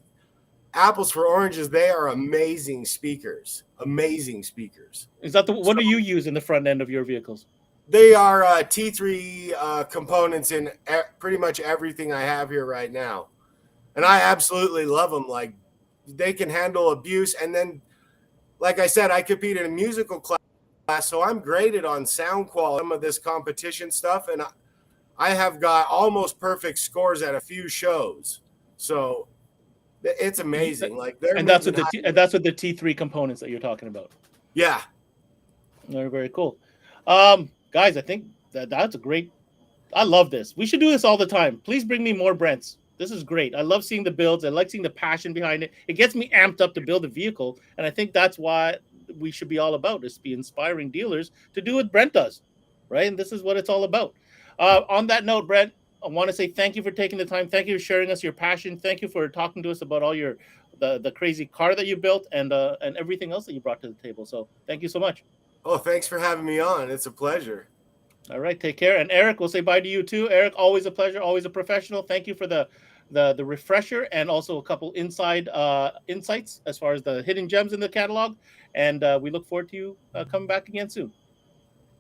apples for oranges, they are amazing speakers. Amazing speakers. Is that what do you use in the front end of your vehicles? They are T3 components in pretty much everything I have here right now. And I absolutely love them. Like, they can handle abuse. And then, like I said, I compete in a musical class, so I'm graded on sound quality, some of this competition stuff. And I have got almost perfect scores at a few shows. So it's amazing. Like, that's what the T3 components that you're talking about. Yeah. Very, very cool. Guys, I think that's a great. I love this. We should do this all the time. Please bring me more Brents. This is great. I love seeing the builds. I like seeing the passion behind it. It gets me amped up to build a vehicle, and I think that's why we should be all about, is be inspiring dealers to do what Brent does, right? And this is what it's all about. On that note, Brent, I want to say thank you for taking the time. Thank you for sharing us your passion. Thank you for talking to us about all the crazy car that you built and everything else that you brought to the table. So thank you so much. Oh, thanks for having me on. It's a pleasure. All right, take care. And Eric, we'll say bye to you too. Eric, always a pleasure, always a professional. Thank you for the refresher and also a couple inside insights as far as the hidden gems in the catalog. And we look forward to you coming back again soon.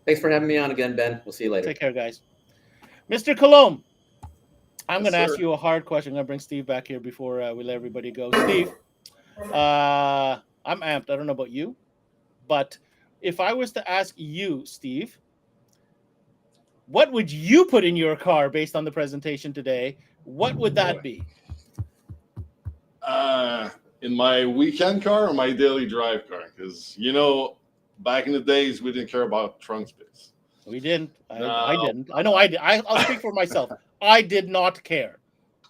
Thanks for having me on again, Ben. We'll see you later. Take care, guys. Mr. Colomb, I'm Yes, going to ask sir. you a hard question. I'm going to bring Steve back here before we let everybody go. Steve, I'm amped. I don't know about you, but if I was to ask you, Steve, what would you put in your car based on the presentation today? What would that be? In my weekend car or my daily drive car? Because, you know, back in the days, we didn't care about trunk space. We didn't. I No. didn't. I know I did. I'll speak for myself. I did not care.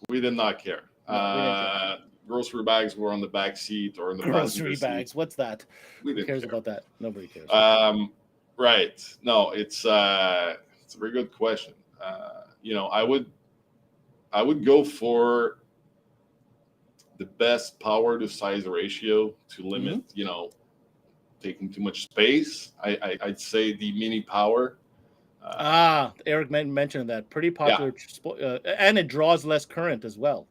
We did not care. No, we didn't Grocery bags were on the back seat or in the Grocery passenger bags. seat. What's that? We Who didn't cares care. about that? Nobody cares. Right. No, it's a very good question. You know, I would go for the best power to size ratio to limit, you know, taking too much space. I'd say the Mini Power. Eric mentioned that. Pretty popular, and it draws less current as well.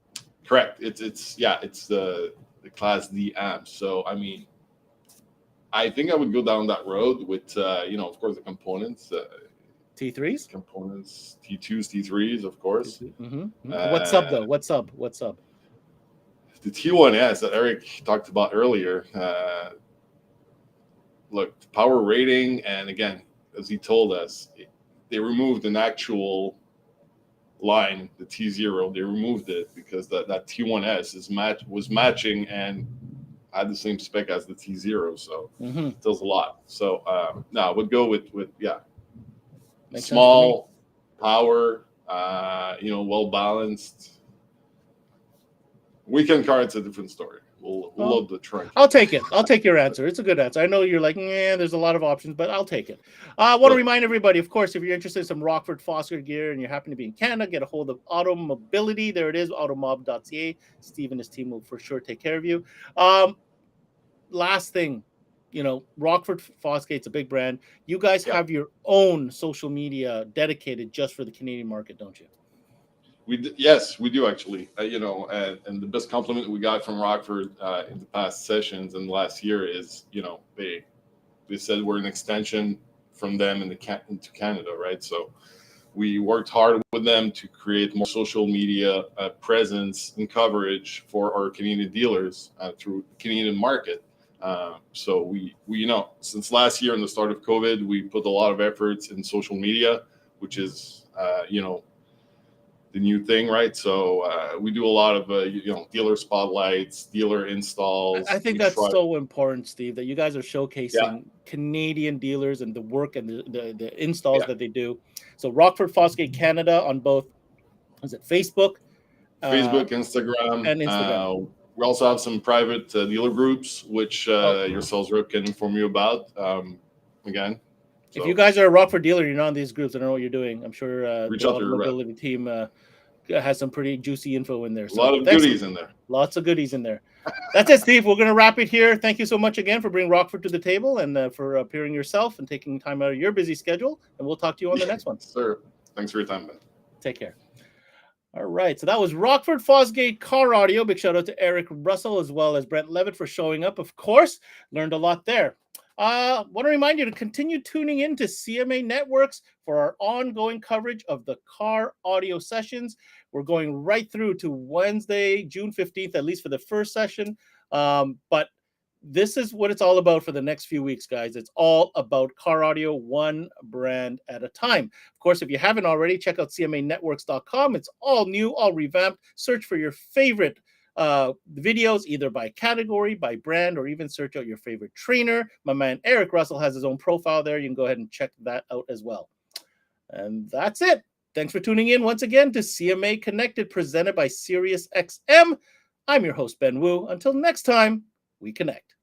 Correct. It's the Class D amp. So I mean, I think I would go down that road with you know, of course, the components. T3s? Components, T2s, T3s, of course. What sub though? What sub? The T1S that Eric talked about earlier. Look, power rating, and again, as he told us, they removed an actual line, the T0. They removed it because that T1S was matching and had the same spec as the T0. So it does a lot. So no, I would go with Makes small power, you know, well balanced. Weekend car, it's a different story. We'll load the trunk. I'll take it. I'll take your answer. It's a good answer. I know you're like, yeah, there's a lot of options, but I'll take it. I want to remind everybody, of course, if you're interested in some Rockford Fosgate gear and you happen to be in Canada, get a hold of Auto Mobility. There it is, automob.ca. Steve and his team will for sure take care of you. Last thing, you know, Rockford Fosgate's a big brand. You guys have your own social media dedicated just for the Canadian market, don't you? Yes, we do actually. You know, and the best compliment we got from Rockford in the past sessions and last year is, you know, they said we're an extension from them into Canada, right? So we worked hard with them to create more social media presence and coverage for our Canadian dealers through the Canadian market. So we, you know, since last year and the start of COVID, we put a lot of efforts in social media, which is, you know, the new thing, right? So we do a lot of you know, dealer spotlights, dealer installs. I think that's so important, Steve, that you guys are showcasing Canadian dealers and the work and the installs that they do. So Rockford Fosgate Canada on both, is it Facebook, Instagram, and Instagram. We also have some private dealer groups, which your sales rep can inform you about. Again, if you guys are a Rockford dealer, you're not in these groups, I don't know what you're doing. I'm sure the Auto Mobility team has some pretty juicy info in there. So a lot of goodies in there. Lots of goodies in there. That's it, Steve. We're going to wrap it here. Thank you so much again for bringing Rockford to the table and for appearing yourself and taking time out of your busy schedule. And we'll talk to you on the next one. Sir, thanks for your time, Ben. Take care. All right. So that was Rockford Fosgate Car Audio. Big shout out to Eric Russell as well as Brent Leavitt for showing up. Of course, learned a lot there. Want to remind you to continue tuning in to CMA Networks for our ongoing coverage of the car audio sessions. We're going right through to Wednesday, June 15th, at least for the first session. But this is what it's all about for the next few weeks, guys. It's all about car audio, one brand at a time. Of course, if you haven't already, check out cmanetworks.com. It's all new, all revamped. Search for your favorite videos, either by category, by brand, or even search out your favorite trainer. My man Eric Russell has his own profile there. You can go ahead and check that out as well. And that's it. Thanks for tuning in once again to CMA Connected, presented by SiriusXM. I'm your host, Ben Wu. Until next time, we connect.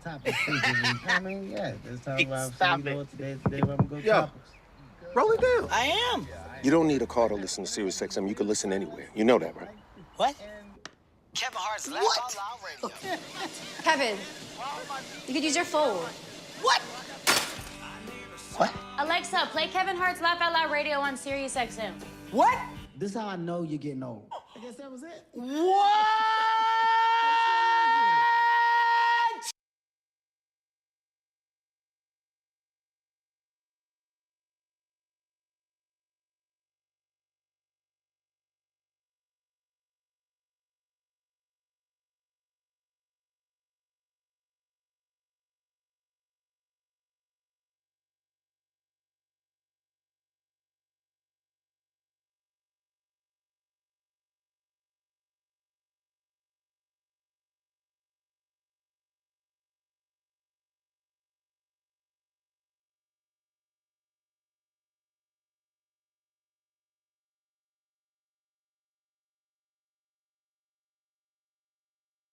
Topics. I mean, yeah, let's talk about Stop you know it. what today where I'm going to Yo. topics. Roll it down. I am. You don't need a car to listen to Sirius XM. You can listen anywhere. You know that, right? What? Kevin Hart's Laugh Out Loud Radio. Kevin, you could use your phone. What? What? Alexa, play Kevin Hart's Laugh Out Loud Radio on Sirius XM. What? This is how I know you're getting old. I guess that was it. What?